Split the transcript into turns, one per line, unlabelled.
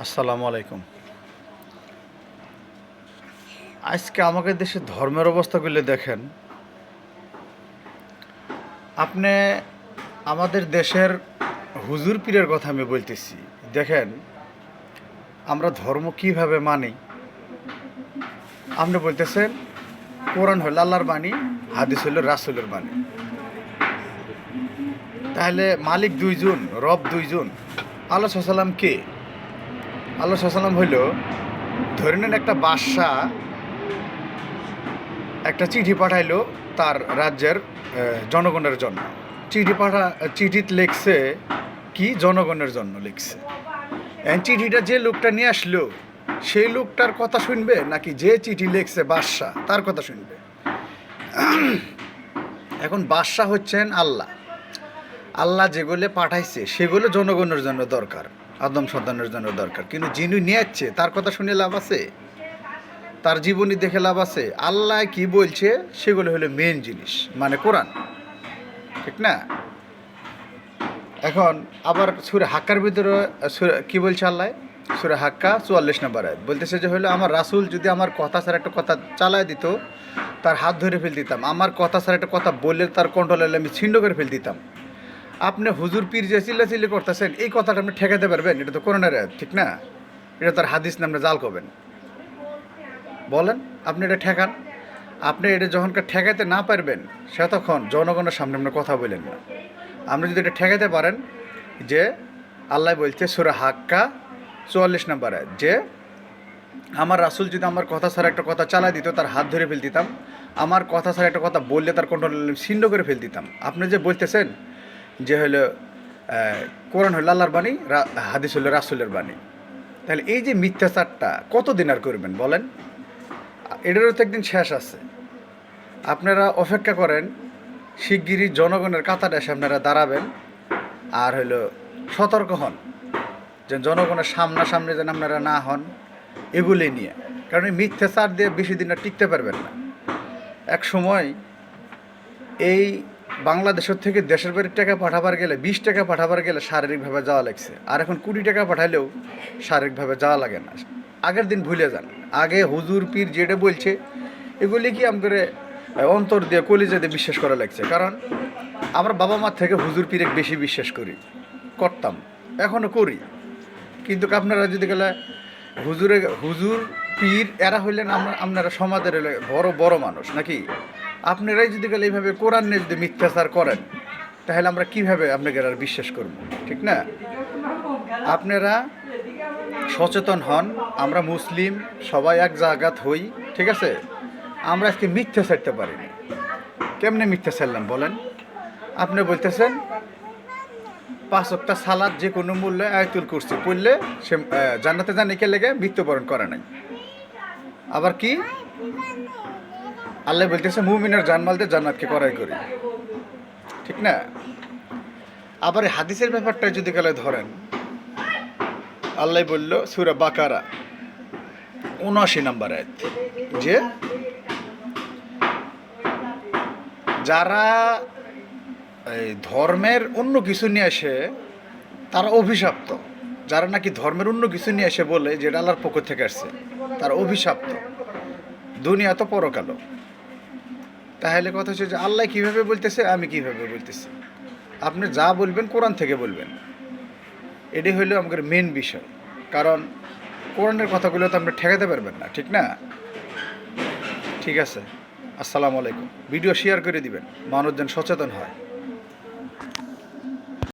আসসালামু আলাইকুম। আজকে আমাদের দেশে ধর্মের অবস্থাগুলো দেখেন। আপনি আমাদের দেশের হুজুর পীরের কথা আমি বলতেছি। দেখেন আমরা ধর্ম কিভাবে মানি। আপনি বলতেছেন কোরআন হলো আল্লাহর বাণী, হাদিস হলো রাসূলের বাণী। তাহলে মালিক দুইজন, রব দুইজন। আল্লাহ সাল্লাম কে? আল্লাহ সাল্লাম হইল, ধরে নেন একটা বাদশাহ একটা চিঠি পাঠাইলো তার রাজ্যের জনগণের জন্য। চিঠিতে লিখছে কি? জনগণের জন্য লিখছে। চিঠিটা যে লোকটা নিয়ে আসলো সেই লোকটার কথা শুনবে, নাকি যে চিঠি লিখছে বাদশাহ তার কথা শুনবে? এখন বাদশাহ হচ্ছেন আল্লাহ। আল্লাহ যেগুলো পাঠাইছে সেগুলো জনগণের জন্য দরকার, আদম সন্তানের জন্য দরকার। কিন্তু যিনি নিয়ে যাচ্ছে তার কথা শুনে লাভ আছে? তার জীবনী দেখে লাভ আছে? আল্লাহ কি বলছে সেগুলো হলো মেন জিনিস, মানে কোরআন, ঠিক না? এখন আবার সূরা হাক্কার ভিতরে কি বলছে আল্লাহ? সূরা হাক্কা ৪৪ নম্বর আয়াত বলতেছে যে হলো আমার রাসূল যদি আমার কথা ছাড়া একটা কথা চালায় দিত তার হাত ধরে ফেল দিতাম, আমার কথা ছাড়া একটা কথা বললে তার কন্ট্রোলে আমি ছিন্ন করে ফেল দিতাম। আপনি হুজুর পীর যে চিল্লাচিল্লি করতেছেন, এই কথাটা আপনি ঠেকাতে পারবেন? এটা তো কোরআনের আয়াত, ঠিক না? এটা তার হাদিস নামে জাল করবেন। বলেন আপনি এটা ঠেকান। আপনি এটা যখনকার ঠেকাতে না পারবেন সে তখন জনগণের সামনে আপনি কথা বলেন না। আপনি যদি এটা ঠেকাতে পারেন যে আল্লাহ বলছে সূরা হাক্কা ৪৪ নম্বর আয়াত যে আমার রাসূল যদি আমার কথা ছাড়া একটা কথা চালাই দিত তার হাত ধরে ফেল দিতাম, আমার কথা ছাড়া একটা কথা বললে তার কন্ট্রোল ছিন্ন করে ফেল দিতাম। আপনি যে বলতেছেন যে হলো কোরআন হলো আল্লাহর বাণী, হাদিস হলো রাসূলের বাণী, তাহলে এই যে মিথ্যাচারটা কতদিন আর করবেন বলেন? এটারও তো একদিন শেষ আছে। আপনারা অপেক্ষা করেন, শিগগিরই জনগণের কাতারে এসে আপনারা দাঁড়াবেন। আর হলো সতর্ক হন যে জনগণের সামনাসামনি যেন আপনারা না হন এগুলি নিয়ে। কারণ এই মিথ্যাচার দিয়ে বেশি দিন আর টিকতে পারবেন না। এক সময় এই বাংলাদেশের থেকে দেশের বাড়ির টাকা পাঠাবার গেলে 20 টাকা পাঠাবার গেলে শারীরিকভাবে যাওয়া লাগছে, আর এখন 20 টাকা পাঠাইলেও শারীরিকভাবে যাওয়া লাগে না। আগের দিন ভুলে যান। আগে হুজুর পীর যেটা বলছে এগুলি কি আমাদের অন্তর দিয়ে কলিজা দিয়ে বিশ্বাস করা লাগছে। কারণ আমরা বাবা মার থেকে হুজুর পীরে বেশি বিশ্বাস করতাম, এখনও করি। কিন্তু আপনারা যদি গেলে হুজুর পীর এরা হইলেন আপনারা সমাজের বড় বড় মানুষ নাকি? আপনারাই যদি গেলে এইভাবে কোরআন নিয়ে যদি মিথ্যাচার করেন তাহলে আমরা কিভাবে আপনাকে আর বিশ্বাস করব, ঠিক না? আপনারা সচেতন হন। আমরা মুসলিম সবাই এক জায়গাত হই, ঠিক আছে? আমরা আজকে মিথ্যা ছাড়তে পারিনি। কেমনে মিথ্যা ছাড়লাম বলেন? আপনি বলতেছেন 5 ওয়াক্ত সালাত যে কোনো মূল্যে আয়াতুল কুরসি পড়লে সে জান্নাতে যান, একে লেগে মৃত্যুবরণ করে নাই। আবার কি আল্লাহ বলতেছে মুমিনের জানমাল দিয়ে জান্নাতকে করাই করি, ঠিক না? আবার এই হাদিসের ব্যাপারটা যদি গেলে ধরেন, আল্লাহ বলল সূরা বাকারা ৭৯ নম্বর আয়াত যে যারা এই ধর্মের অন্য কিছু নিয়ে আসে তারা অভিশপ্ত। যারা নাকি ধর্মের অন্য কিছু নিয়ে এসে বলে যেটা আল্লাহর পক্ষ থেকে আসছে তারা অভিশপ্ত, দুনিয়া তো পরকালও। তাহলে কথা হচ্ছে যে আল্লাহ কীভাবে বলতেছে, আমি কিভাবে বলতেছি? আপনি যা বলবেন কোরআন থেকে বলবেন, এটাই হইল আমাদের মেন বিষয়। কারণ কোরআনের কথাগুলো তো আপনি ঠেকাতে পারবেন না, ঠিক না? ঠিক আছে, আসসালামু আলাইকুম। ভিডিও শেয়ার করে দিবেন, মানুষ যেন সচেতন হয়।